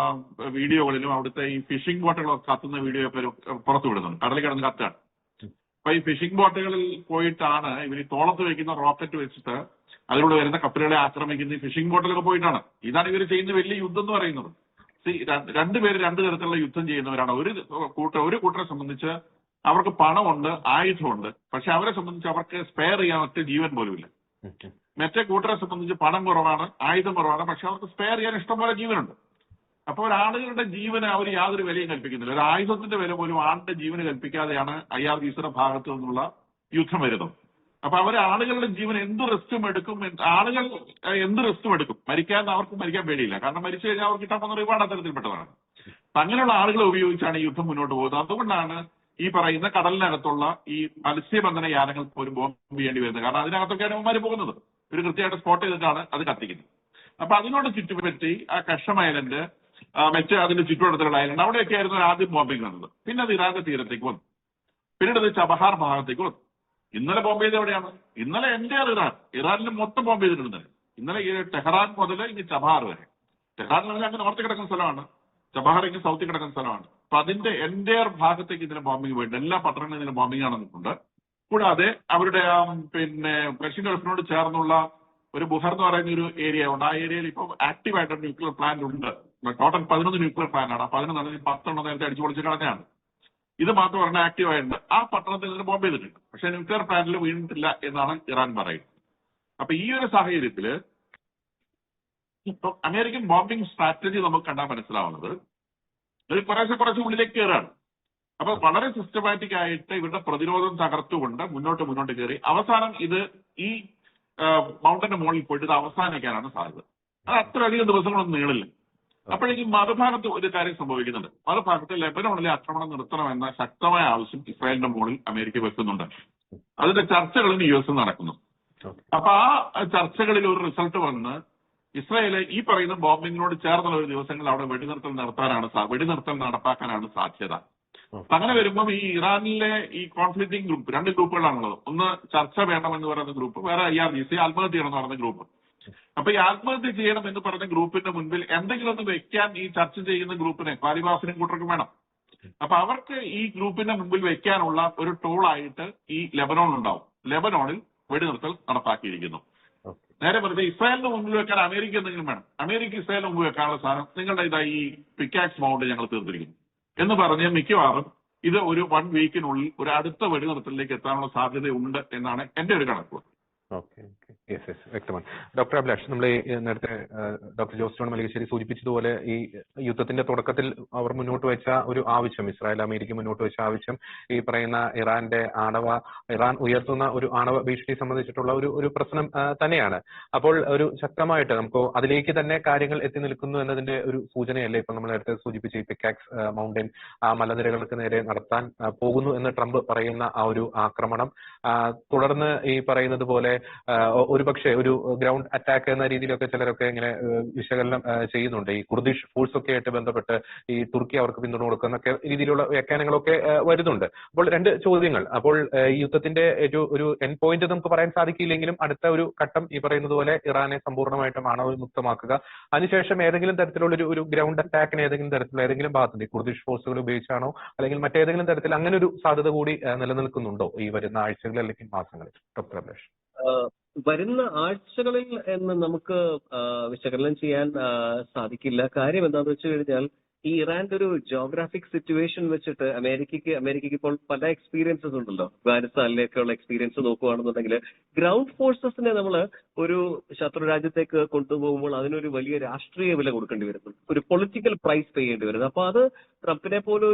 വീഡിയോകളിലും അവിടുത്തെ ഈ ഫിഷിംഗ് ബോട്ടുകളൊക്കെ കത്തുന്ന വീഡിയോ ഒക്കെ പുറത്തുവിടുന്നുണ്ട്. കടലിൽ കിടന്ന് കത്താണ്. അപ്പൊ ഈ ഫിഷിംഗ് ബോട്ടുകളിൽ പോയിട്ടാണ് ഇവർ ഈ തോളത്ത് വയ്ക്കുന്ന റോക്കറ്റ് വെച്ചിട്ട് അതിലൂടെ വരുന്ന കപ്പലുകളെ ആക്രമിക്കുന്ന ഈ ഫിഷിംഗ് ബോട്ടിലൊക്കെ പോയിട്ടാണ്. ഇതാണ് ഇവർ ചെയ്യുന്ന വലിയ യുദ്ധം എന്ന് പറയുന്നത്. രണ്ടുപേര് രണ്ടു തരത്തിലുള്ള യുദ്ധം ചെയ്യുന്നവരാണ്. ഒരു കൂട്ടരെ സംബന്ധിച്ച് അവർക്ക് പണമുണ്ട്, ആയുധമുണ്ട്, പക്ഷെ അവരെ സംബന്ധിച്ച് അവർക്ക് സ്പെയർ ചെയ്യാൻ ഒറ്റ ജീവൻ പോലുമില്ല. മറ്റേ കൂട്ടരെ സംബന്ധിച്ച് പണം കുറവാണ്, ആയുധം കുറവാണ്, പക്ഷെ അവർക്ക് സ്പെയർ ചെയ്യാൻ ഇഷ്ടംപോലെ ജീവനുണ്ട്. അപ്പോൾ ഒരാളുകളുടെ ജീവന് അവർ യാതൊരു വിലയും കൽപ്പിക്കുന്നില്ല. ഒരു ആയുധത്തിന്റെ വില പോലും ആളുടെ ജീവന് കൽപ്പിക്കാതെയാണ് IRGCയുടെ ഭാഗത്തു നിന്നുള്ള യുദ്ധം വരുന്നത്. അപ്പൊ അവർ ആളുകളുടെ ജീവൻ എന്ത് റിസ്ക്കും എടുക്കും, ആളുകൾ എന്ത് റിസ്ക്കും എടുക്കും. മരിക്കാൻ അവർക്ക് മരിക്കാൻ പേടിയില്ല, കാരണം മരിച്ചു കഴിഞ്ഞാൽ അവർക്ക് കിട്ടാൻ പോകുന്ന ഒരുപാട് അത്തരത്തിൽപ്പെട്ടതാണ്. അപ്പൊ അങ്ങനെയുള്ള ആളുകളെ ഉപയോഗിച്ചാണ് ഈ യുദ്ധം മുന്നോട്ട് പോകുന്നത്. അതുകൊണ്ടാണ് ഈ പറയുന്ന കടലിനകത്തുള്ള ഈ മത്സ്യബന്ധന യാനങ്ങൾ പോലും ബോംബ് ചെയ്യേണ്ടി വരുന്നത്. കാരണം അതിനകത്തൊക്കെയാണ് അവന്മാർ പോകുന്നത്. ഒരു കൃത്യമായിട്ട് സ്പോട്ട് ചെയ്തിട്ടാണ് അത് കത്തിക്കുന്നത്. അപ്പൊ അതിനോട് ചുറ്റുപറ്റി ആ കഷം ഐലൻഡ്, മറ്റ് അതിന്റെ ചുറ്റുവട്ടത്തിലുള്ള ഐലൻഡ്, അവിടെയൊക്കെ ആയിരുന്നു ആദ്യം ബോംബിംഗ് നടന്നത്. പിന്നെ അത് ഇറാന്റെ തീരത്തേക്ക് വന്നു, പിന്നീട് അത് ചബഹാർ ഭാഗത്തേക്ക് വന്നു. ഇന്നലെ ബോംബ് ചെയ്ത് എവിടെയാണ്? ഇന്നലെ ഇറാനിൽ മൊത്തം ബോംബ് ചെയ്തിട്ടുണ്ട്. ഇന്നലെ ഈ ടെഹ്റാൻ മുതൽ ഇനി ചബഹാർ വരെ. ടെഹ്റാൻ എന്ന് പറഞ്ഞാൽ അങ്ങ് നോർത്ത് കിടക്കുന്ന സ്ഥലമാണ്, ചബഹാർ ഇങ്ങനെ സൗത്തിൽ കിടക്കുന്ന സ്ഥലമാണ്. അപ്പൊ അതിന്റെ എൻറ്റയർ ഭാഗത്തേക്ക് ഇതിന് ബോംബിംഗ് പോയിട്ടുണ്ട്. എല്ലാ പട്ടണങ്ങളും ഇതിന് ബോംബിംഗ് നടന്നിട്ടുണ്ട്. കൂടാതെ അവരുടെ പിന്നെ പെർഷ്യൻ ഗൾഫിനോട് ചേർന്നുള്ള ഒരു ബുഹർ എന്ന് പറയുന്ന ഒരു ഏരിയ ഉണ്ട്. ആ ഏരിയയിൽ ഇപ്പോൾ ആക്റ്റീവായിട്ട് ന്യൂക്ലിയർ പ്ലാന്റ് ഉണ്ട്. ടോട്ടൽ 11 ന്യൂക്ലിയർ പ്ലാന്റ് ആണ്. 11 10 നേരത്തെ അടിച്ചു പൊളിച്ച് കളഞ്ഞാണ്. ഇത് മാത്രം പറഞ്ഞാൽ ആക്റ്റീവായിട്ടുണ്ട്. ആ പട്ടണത്തിൽ നിന്ന് ബോംബ് ചെയ്തിട്ടുണ്ട്, പക്ഷെ ന്യൂക്ലിയർ പ്ലാന്റിൽ വീണിട്ടില്ല എന്നാണ് ഇറാൻ പറയുന്നത്. അപ്പൊ ഈ ഒരു സാഹചര്യത്തില് അമേരിക്കൻ ബോംബിംഗ് സ്ട്രാറ്റജി നമുക്ക് കണ്ടാൽ മനസ്സിലാവുന്നത് ഇത് കുറച്ച് ഉള്ളിലേക്ക് കയറാണ്. അപ്പൊ വളരെ സിസ്റ്റമാറ്റിക് ആയിട്ട് ഇവരുടെ പ്രതിരോധം തകർത്തുകൊണ്ട് മുന്നോട്ട് കയറി അവസാനം ഇത് ഈ മൗണ്ടന്റെ മുകളിൽ പോയിട്ട് ഇത് അവസാനിക്കാനാണ് സാധ്യത. അത് അത്രയധികം ദിവസങ്ങളൊന്നും നീളില്ല. അപ്പോഴേക്കും മറുഭാഗത്ത് ഒരു കാര്യം സംഭവിക്കുന്നുണ്ട്. മറുഭാഗത്ത് ലെബനോണിലെ ആക്രമണം നിർത്തണമെന്ന ശക്തമായ ആവശ്യം ഇസ്രായേലിന്റെ മുകളിൽ അമേരിക്ക വെക്കുന്നുണ്ട്. അതിന്റെ ചർച്ചകളും US നടക്കുന്നു. അപ്പൊ ആ ചർച്ചകളിൽ ഒരു റിസൾട്ട് വന്ന് ഇസ്രായേൽ ഈ പറയുന്ന ബോംബിങ്ങിനോട് ചേർന്നുള്ള ഒരു ദിവസങ്ങളിൽ അവിടെ വെടിനിർത്തൽ നടപ്പാക്കാനാണ് സാധ്യത. അങ്ങനെ വരുമ്പോൾ ഈ ഇറാനിലെ ഈ കോൺഫ്ലിക്റ്റിംഗ് ഗ്രൂപ്പ് 2 ഗ്രൂപ്പുകളാണുള്ളത്. ഒന്ന് ചർച്ച വേണമെന്ന് പറയുന്ന ഗ്രൂപ്പ്, വേറെ IRGC ആത്മഹത്യ ചെയ്യണമെന്ന് പറയുന്ന ഗ്രൂപ്പ്. അപ്പൊ ഈ ആത്മഹത്യ ചെയ്യണം എന്ന് പറഞ്ഞ ഗ്രൂപ്പിന്റെ മുൻപിൽ എന്തെങ്കിലും ഒന്ന് വെക്കാൻ ഈ ചർച്ച ചെയ്യുന്ന ഗ്രൂപ്പിനെ പാലിബാസിനും കൂട്ടർക്കും വേണം. അപ്പൊ അവർക്ക് ഈ ഗ്രൂപ്പിന്റെ മുമ്പിൽ വെക്കാനുള്ള ഒരു ടൂളായിട്ട് ഈ ലെബനോൺ ഉണ്ടാവും. ലെബനോണിൽ വെടിനിർത്തൽ നടപ്പാക്കിയിരിക്കുന്നു. നേരെ പറഞ്ഞ ഇസ്രായേലിന് മുമ്പിൽ വെക്കാൻ അമേരിക്ക എന്തെങ്കിലും വേണം. അമേരിക്ക ഇസ്രായേലിന് മുമ്പ് വെക്കാനുള്ള സാധനം നിങ്ങളുടെ ഈ പിക്കാക്സ് മൗണ്ട് ഞങ്ങൾ തീർത്തിരിക്കുന്നു എന്ന് പറഞ്ഞ് മിക്കവാറും ഇത് ഒരു 1 വീക്കിനുള്ളിൽ ഒരു അടുത്ത വെടിനിർത്തലിലേക്ക് എത്താനുള്ള സാധ്യതയുണ്ട് എന്നാണ് എന്റെ ഒരു കണക്ക്. വ്യക്തമാണ്. ഡോക്ടർ അഭിലാഷ്, നമ്മൾ നേരത്തെ ഡോക്ടർ ജോസ് ജോൺ മല്ലികശ്ശേരി സൂചിപ്പിച്ചതുപോലെ ഈ യുദ്ധത്തിന്റെ തുടക്കത്തിൽ അവർ മുന്നോട്ട് വെച്ച ഒരു ആവശ്യം, ഇസ്രായേൽ അമേരിക്ക മുന്നോട്ട് വെച്ച ആവശ്യം ഈ പറയുന്ന ഇറാൻ ഉയർത്തുന്ന ഒരു ആണവ ഭീഷണി സംബന്ധിച്ചിട്ടുള്ള ഒരു പ്രശ്നം തന്നെയാണ്. അപ്പോൾ ഒരു ശക്തമായിട്ട് നമുക്ക് അതിലേക്ക് തന്നെ കാര്യങ്ങൾ എത്തി നിൽക്കുന്നു എന്നതിന്റെ ഒരു സൂചനയല്ലേ ഇപ്പൊ നമ്മൾ നേരത്തെ സൂചിപ്പിച്ച ഈ പിക്കാക്സ് മൗണ്ടൻ ആ മലനിരകൾക്ക് നേരെ നടത്താൻ പോകുന്നു എന്ന് ട്രംപ് പറയുന്ന ആ ഒരു ആക്രമണം, തുടർന്ന് ഈ പറയുന്നത് പോലെ ഒരുപക്ഷെ ഒരു ഗ്രൗണ്ട് അറ്റാക്ക് എന്ന രീതിയിലൊക്കെ ചിലരൊക്കെ ഇങ്ങനെ വിശകലനം ചെയ്യുന്നുണ്ട്. ഈ കുർദിഷ് ഫോഴ്സ് ഒക്കെ ആയിട്ട് ബന്ധപ്പെട്ട് ഈ തുർക്കി അവർക്ക് പിന്തുണ കൊടുക്കുന്നൊക്കെ രീതിയിലുള്ള വ്യാഖ്യാനങ്ങളൊക്കെ വരുന്നുണ്ട്. അപ്പോൾ രണ്ട് ചോദ്യങ്ങൾ. അപ്പോൾ ഈ യുദ്ധത്തിന്റെ ഒരു എൻഡ് പോയിന്റ് നമുക്ക് പറയാൻ സാധിക്കില്ലെങ്കിലും അടുത്ത ഒരു ഘട്ടം ഈ പറയുന്നത് പോലെ ഇറാനെ സമ്പൂർണ്ണമായിട്ടും ആണവവിമുക്തമാക്കുക, അതിനുശേഷം ഏതെങ്കിലും തരത്തിലുള്ള ഒരു ഗ്രൗണ്ട് അറ്റാക്കിന് ഏതെങ്കിലും തരത്തിലുള്ള ഏതെങ്കിലും ഭാഗത്തുണ്ട് കുർദിഷ് ഫോഴ്സുകൾ ഉപയോഗിച്ചാണോ അല്ലെങ്കിൽ മറ്റേതെങ്കിലും തരത്തിൽ അങ്ങനെ ഒരു സാധ്യത കൂടി നിലനിൽക്കുന്നുണ്ടോ ഈ വരുന്ന ആഴ്ചകളിൽ അല്ലെങ്കിൽ മാസങ്ങളിൽ? ഡോക്ടർ അഭിലാഷ്. വരുന്ന ആഴ്ചകളിൽ എന്ന് നമുക്ക് വിശകലനം ചെയ്യാൻ സാധിക്കില്ല. കാര്യം എന്താണെന്ന് വെച്ച് കഴിഞ്ഞാൽ ഈ ഇറാന്റെ ഒരു ജോഗ്രാഫിക് സിറ്റുവേഷൻ വെച്ചിട്ട് അമേരിക്കയ്ക്ക് ഇപ്പോൾ പല എക്സ്പീരിയൻസസ് ഉണ്ടല്ലോ. അഫ്ഗാനിസ്ഥാനിലേക്കുള്ള എക്സ്പീരിയൻസ് നോക്കുകയാണെന്നുണ്ടെങ്കിൽ ഗ്രൗണ്ട് ഫോഴ്സസിനെ നമ്മൾ ഒരു ശത്രു രാജ്യത്തേക്ക് കൊണ്ടുപോകുമ്പോൾ അതിനൊരു വലിയ രാഷ്ട്രീയ വില കൊടുക്കേണ്ടി വരുന്നു, ഒരു പൊളിറ്റിക്കൽ പ്രൈസ് പേ ചെയ്യേണ്ടി വരുന്നു. അപ്പൊ അത് ട്രംപിനെ പോലെ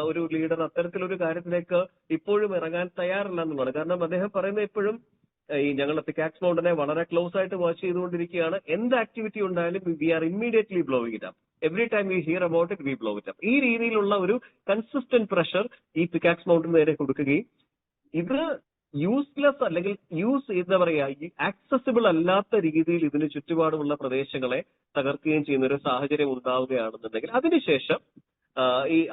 ഒരു ലീഡർ അത്തരത്തിലൊരു കാര്യത്തിലേക്ക് ഇപ്പോഴും ഇറങ്ങാൻ തയ്യാറല്ല എന്നുള്ളതാണ്. കാരണം അദ്ദേഹം പറയുന്നത് എപ്പോഴും ഈ ഞങ്ങളുടെ പിക്കാക്സ് മൗണ്ടനെ വളരെ ക്ലോസ് ആയിട്ട് വാച്ച് ചെയ്തുകൊണ്ടിരിക്കുകയാണ്. എന്ത് ആക്ടിവിറ്റി ഉണ്ടായാലും we are immediately blowing it up. Every time we hear about it we blow it up. ഈ രീതിയിലുള്ള ഒരു കൺസിസ്റ്റന്റ് പ്രഷർ ഈ പിക്കാക്സ് മൗണ്ടന് നേരെ കൊടുക്കുകയും ഇത് യൂസ്ലെസ് അല്ലെങ്കിൽ എന്താ പറയാ ആക്സസിബിൾ അല്ലാത്ത രീതിയിൽ ഇതിന് ചുറ്റുപാടുമുള്ള പ്രദേശങ്ങളെ തകർക്കുകയും ചെയ്യുന്ന ഒരു സാഹചര്യം ഉണ്ടാവുകയാണെന്നുണ്ടെങ്കിൽ അതിനുശേഷം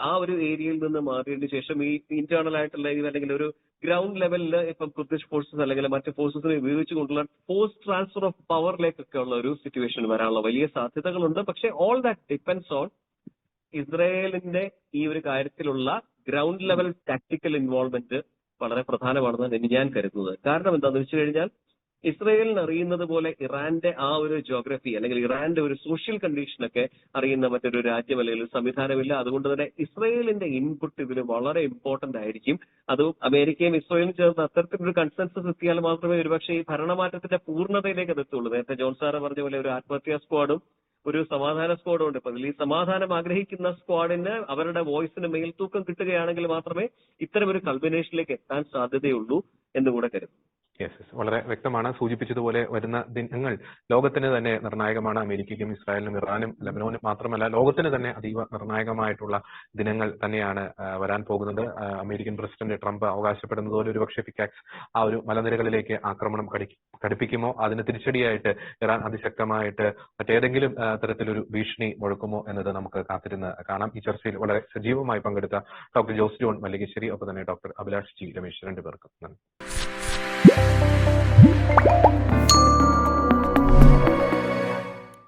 ആ ഒരു ഏരിയയിൽ നിന്ന് മാറിയതിനു ശേഷം ഈ ഇന്റേണൽ ആയിട്ടുള്ള അല്ലെങ്കിൽ ഒരു ഗ്രൗണ്ട് ലെവലിൽ ഇപ്പം കുർദിഷ് ഫോഴ്സസ് അല്ലെങ്കിൽ മറ്റ് ഫോഴ്സസിനെ ഉപയോഗിച്ചുകൊണ്ടുള്ള പോസ്റ്റ് ട്രാൻസ്ഫർ ഓഫ് പവറിലേക്കൊക്കെ ഉള്ള ഒരു സിറ്റുവേഷൻ വരാനുള്ള വലിയ സാധ്യതകളുണ്ട്. പക്ഷേ ഓൾ ദാറ്റ് ഡിപ്പെൻഡ്സ് ഓൺ ഇസ്രയേലിന്റെ ഈ ഒരു കാര്യത്തിലുള്ള ഗ്രൗണ്ട് ലെവൽ ടാക്ടിക്കൽ ഇൻവോൾവ്മെന്റ് വളരെ പ്രധാനമാണെന്നാണ് ഞാൻ കരുതുന്നത്. കാരണം എന്താണെന്ന് വെച്ച് കഴിഞ്ഞാൽ ഇസ്രയേലിന് അറിയുന്നത് പോലെ ഇറാന്റെ ആ ഒരു ജോഗ്രഫി അല്ലെങ്കിൽ ഇറാന്റെ ഒരു സോഷ്യൽ കണ്ടീഷനൊക്കെ അറിയുന്ന മറ്റൊരു രാജ്യം അല്ലെങ്കിൽ സംവിധാനമില്ല. അതുകൊണ്ട് തന്നെ ഇസ്രയേലിന്റെ ഇൻപുട്ട് ഇതിൽ വളരെ ഇമ്പോർട്ടന്റ് ആയിരിക്കും. അതും അമേരിക്കയും ഇസ്രയേലും ചേർന്ന് അത്തരത്തിലൊരു കൺസെൻസസ് എത്തിയാൽ മാത്രമേ ഒരുപക്ഷെ ഈ ഭരണമാറ്റത്തിന്റെ പൂർണ്ണതയിലേക്ക് അത് എത്തുള്ളൂ. നേരത്തെ ജോൺ സാറ് പറഞ്ഞ പോലെ ഒരു ആത്മഹത്യാ സ്ക്വാഡും ഒരു സമാധാന സ്ക്വാഡും ഉണ്ട്. അപ്പൊ ഈ സമാധാനം ആഗ്രഹിക്കുന്ന സ്ക്വാഡിന് അവരുടെ വോയിസിന് മേൽത്തൂക്കം കിട്ടുകയാണെങ്കിൽ മാത്രമേ ഇത്തരം ഒരു കൾമിനേഷനിലേക്ക് എത്താൻ സാധ്യതയുള്ളൂ എന്നുകൂടെ കരുതും. യെസ്, വളരെ വ്യക്തമാണ്. സൂചിപ്പിച്ചതുപോലെ വരുന്ന ദിനങ്ങൾ ലോകത്തിന് തന്നെ നിർണായകമാണ്. അമേരിക്കയ്ക്കും ഇസ്രായേലിനും ഇറാനും ലെബനോനും മാത്രമല്ല ലോകത്തിന് തന്നെ അതീവ നിർണായകമായിട്ടുള്ള ദിനങ്ങൾ തന്നെയാണ് വരാൻ പോകുന്നത്. അമേരിക്കൻ പ്രസിഡന്റ് ട്രംപ് അവകാശപ്പെടുന്നത് പോലെ ഒരുപക്ഷെ പിക്കാക്സ് ആ ഒരു മലനിരകളിലേക്ക് ആക്രമണം കടുപ്പിക്കുമോ, അതിന് തിരിച്ചടിയായിട്ട് ഇറാൻ അതിശക്തമായിട്ട് മറ്റേതെങ്കിലും തരത്തിലൊരു ഭീഷണി മുഴക്കുമോ എന്നത് നമുക്ക് കാത്തിരുന്ന് കാണാം. ഈ ചർച്ചയിൽ വളരെ സജീവമായി പങ്കെടുത്ത ഡോക്ടർ ജോസ് ജോൺ മല്ലികശ്ശേരി, ഒപ്പം തന്നെ ഡോക്ടർ അഭിലാഷ് ജി രമേശ്, രണ്ടുപേർക്കും നന്ദി.